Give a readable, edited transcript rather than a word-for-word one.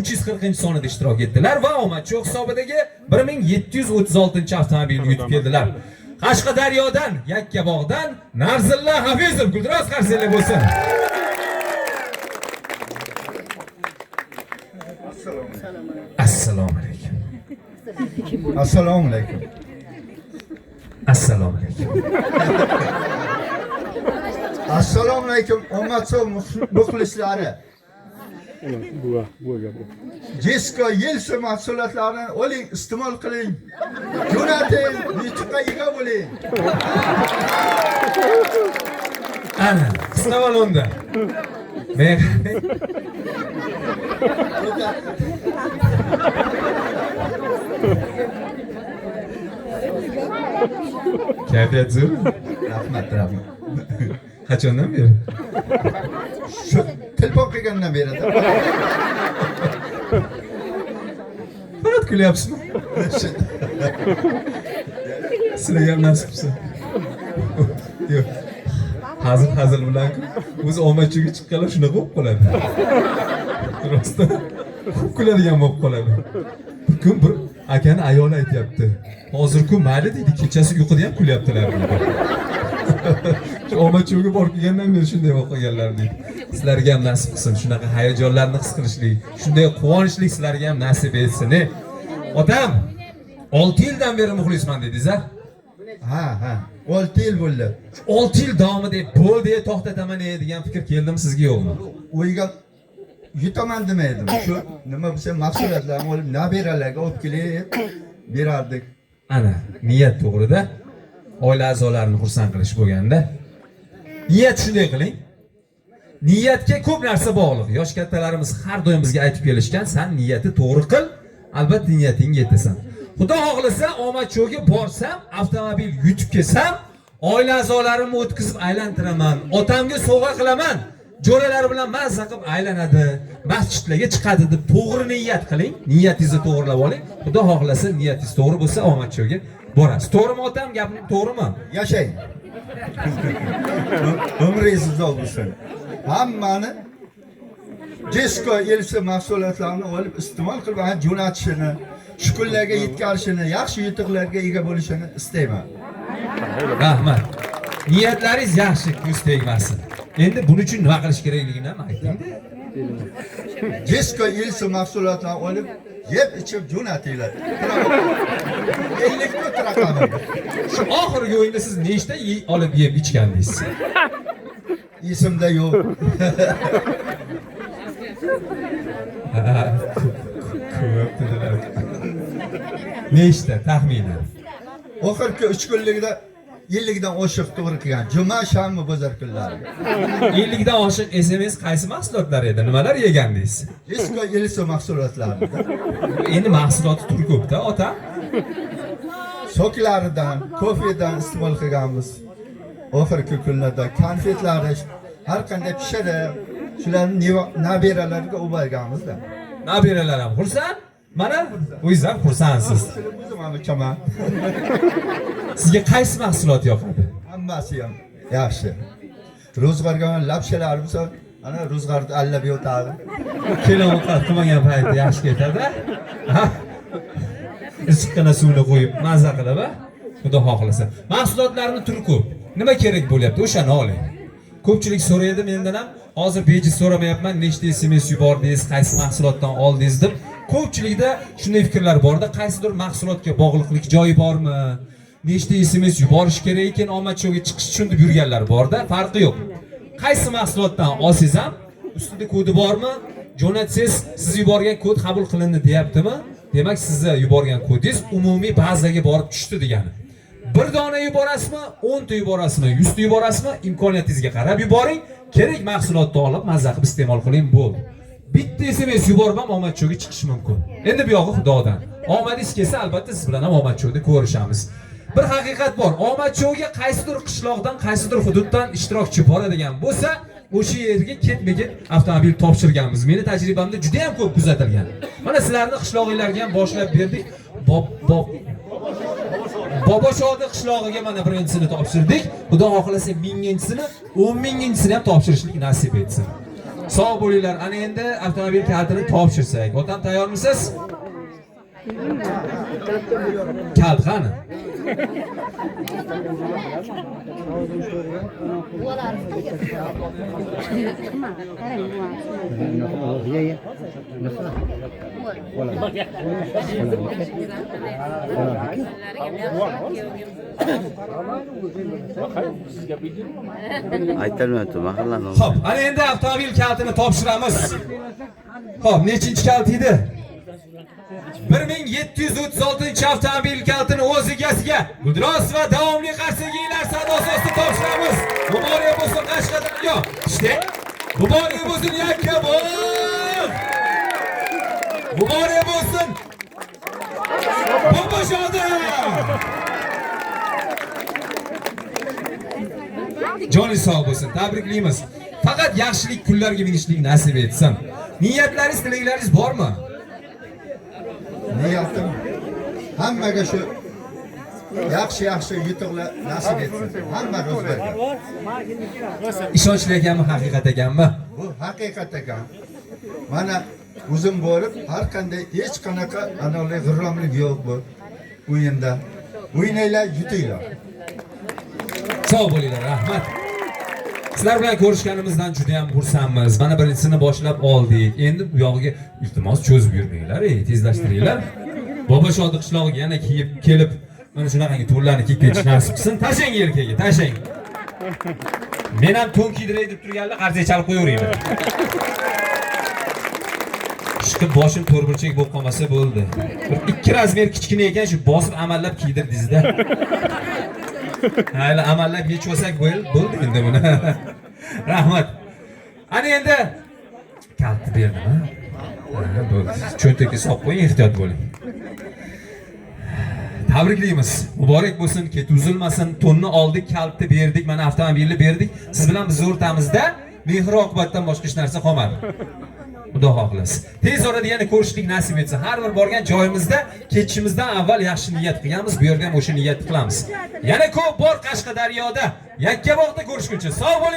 340-sonida ishtirok etdilar va omadcho'q hisobidagi 1736 avtomobilni yutib keldilar. Qashqadaryodan, Yakkabog'dan Narzilla Hafizov guldiroz qarsillab bo'lsin. Assalomu alaykum. Assalomu alaykum. Assalomu alaykum. Assalomu alaykum omadcho'q muxlislari. Jesko Yelsi mahsulotlarini oling, iste'mol qiling. Jo'nating, yutuqqa ega bo'ling. Ana, qisqa bo'ldi. Men kayfiyat zo'r. Rahmat. Qachondan beri? Shu telefon qilgandan beri. Faqat kulyapsizmi? Sizlarga ham nasib qilsa. Yo'q. Hazil bilan o'zi omadchiga chiqqanlar shunaqa bo'lib qoladi. Rostdan ko'p kuladigan bo'lib qoladi. Bugun bir akani ayoli aytayapti. Hozir-ku mayli deydi, kechasi uyquda ham kulyaptilar deydi. Shu omadchiga borib kelgandan beri shunday bo'lib qolganlar deydi. Sizlarga ham nasib qilsin, shunaqa hayajonlarni his qilishlik, shunday quvonchlik sizlarga ham nasib etsin. Otam 6 yildan beri muxlisman dedingiz-a? Ha. 6 yil bo'ldi. 6 yil davomida bo'ldi, to'xtataman degan fikr keldimi sizga yo'qmi? O'yga yutaman demaydim. Shu nima bo'lsa mahsulotlarni olib nabiralarga olib kelib berardik. Ana, niyat to'g'rida oila a'zolarini xursand qilish bo'lganda, niyat shunday qiling. Niyatga ko'p narsa bog'liq. Yosh kattalarimiz har doim bizga aytib kelishgan, sen niyatni to'g'ri qil, albatta niyatingga yetasan. Xudo xohlasa omadcho'ga borsam, avtomobil yutib kelsam, oila a'zolarimni o'tkazib aylantiraman, otamga sovg'a qilaman, jo'ralari bilan mazza qilib aylanadi, masjidlarga chiqadi deb to'g'ri niyat qiling, niyatingizni to'g'rilab oling. Xudo xohlasa niyatingiz to'g'ri bo'lsa, omadcho'ga borasiz. To'g'rimi otam, gapim to'g'rimi? Yashang. Umringiz uzoq bo'lsin. Hammani Jesko Yelsi mahsulotlarini olib iste'mol qilib jo'natishini, shukurlarga yetkazishini, yaxshi yutuqlarga ega bo'lishini istayman. Rahmat. Niyatlaringiz yaxshi, ko'z tegmasin. Endi buning uchun nima qilish kerakligini ham ayting-da. Jesko Yelsi mahsulotlarini olib yeb ichib jo'natinglar. 54 raqami. Shu oxirgi o'yinda siz nechta olib yeb ichgandingiz? Esimda yo'q. Nechta taxminan? Oxirgi 3 kunlikda 50 dan oshiq to'g'ri kelgan. Juma, shanba, bozor kunlari. 50 dan oshiq SMS qaysi mahsulotlar edi? Nimalar yegandingiz? Jesko Yelsi mahsulotlari. Endi mahsuloti turi ko'p-da, ota. Soklaridan, kofedan iste'mol qilganmiz. Oxirgi kunlarda konfetlari har qanday pishirib, shularni nabiralarga uberganmiz-da. Nabiralar ham xursand? Mana o'zingiz ham xursandsiz. O'zim ham ichaman. Sizga qaysi mahsulot yoqadi? Hammasi ham yaxshi. Ro'zg'orga lapshalar bo'lsa, ana ro'zg'orda allab yotadi. Kelin ovqat qilmagan paytda yaxshi ketadi. Issiqqina suvni qo'yib mazza qilib, xudo xohlasa. Mahsulotlarning turi ko'p. Nima kerak bo'lyapti? O'shani oling. Ko'pchilik so'raydi mendan ham, hozir bejiz so'ramayapman, nechta SMS yubordingiz, qaysi mahsulotdan oldingiz deb. Ko'pchilikda shunday fikrlar borda, qaysidir mahsulotga bog'liqlik joyi bormi? Nechta SMS yuborish kerak ekan, omadcho'ga chiqish uchun deb yurganlar borda, farqi yo'q. Qaysi mahsulotdan olsangiz ham, ustida kodi bormi? Jo'natsangiz, siz yuborgan kod qabul qilindi deyaptimi? Demak, sizni yuborgan kodingiz umumiy bazaga borib tushdi degani. Bir dona yuborasizmi, 10 ta yuborasizmi, 100 ta yuborasizmi, imkoniyatingizga qarab yuboring. Kerak mahsulotni olib mazza qilib iste'mol qiling, bo'ldi. Bitta SMS yuborib ham omadcho'ga chiqish mumkin. Endi bu yog'i Xudodan. Omadingiz kelsa, albatta siz bilan ham omadcho'da ko'rishamiz. Bir haqiqat bor. Omadcho'ga qaysidir qishloqdan, qaysidir hududdan ishtirokchi boradigan bo'lsa, o'sha yerga ketma-ket avtomobil topshirganmiz. Meni tajribamda juda ham ko'p kuzatilgan. Mana sizlarning qishlog'inglarga ham boshlab berdik. Boboshodni qishlog'iga mana birinchisini topshirdik. Xudo xohlasa 1000-chisini, 10 000-chisini ham topshirishlik nasib etsin. Sog' bo'linglar. Ana endi avtomobil kalitini topshirsak. Otam tayyormisiz? Kalt qani? Aytilmayapti mahallani. Xo'p, ana endi avtomobil kalitini topshiramiz. Xo'p, nechinchi kalt edi? 1736 avtomobil kalitini o'z egasiga guldiroz va davomli qarsakiylar savdosi ostida topshiramiz. Muborak bo'lsin Qashqadaryo. Yo'q, işte. Muborak bo'lsin Yakkabog'. Muborak bo'lsin. Boboshodi. Joningiz sog' bo'lsin. Tabriklaymiz. Faqat yaxshilik kunlarga minishlik nasib etsin. Niyatlaringiz, tilaklaringiz bormi? Niyatim hammaga shu yaxshi yutuqlar nasib etsin. Hamma ro'zg'orga. Ishonchli ekanmi, haqiqat ekanmi? Bu haqiqat ekan. Mana o'zim borib, har qanday hech qanaqa anoqli g'irromlik yo'q bu o'yinda. O'ynanglar, yutinglar. Sog' bo'linglar, rahmat. Sizlar bilan ko'rishganimizdan juda ham xursandmiz. Mana birinchisini boshlab oldik. Endi bu yog'iga iltimos cho'zib yurmanglar, tezlashtiringlar. Boboshodi qishlog'iga yana kelib, mana shunaqangi to'nlarni kiyib ketish nasib qilsin. Tashang yelkaga, tashang. Men ham to'n kiydiray deb turganda qarziga chalib qo'yaveringlar. Chiqib boshim to'rburchak bo'lib qolmasa bo'ldi. Bir 2 razmer kichkina ekan, shu bosib amallab kiydirdingizda. Hayli amallab yechib olsak bo'ldi endi buni. Rahmat. Ana endi kaltni berdim, ha? Bo'ldi. Cho'ntakka solib qo'ying, ehtiyot bo'ling. Tabriklaymiz. Muborak bo'lsin, ket uzilmasin. To'nni oldik, kaltni berdik, mana avtomobilni berdik. Siz bilan biz o'rtamizda mehr-oqibatdan boshqa hech narsa qolmadi. Xudo xohlasin. Tez orada yana ko'rishlik nasib etsin. Har bir borgan joyimizda ketishimizdan avval yaxshi niyat qilganmiz, bu yerda ham o'sha niyatni qilamiz. Yana ko'p bor Qashqadaryoda, Yakkabog'da ko'rishguncha sog' bo'ling.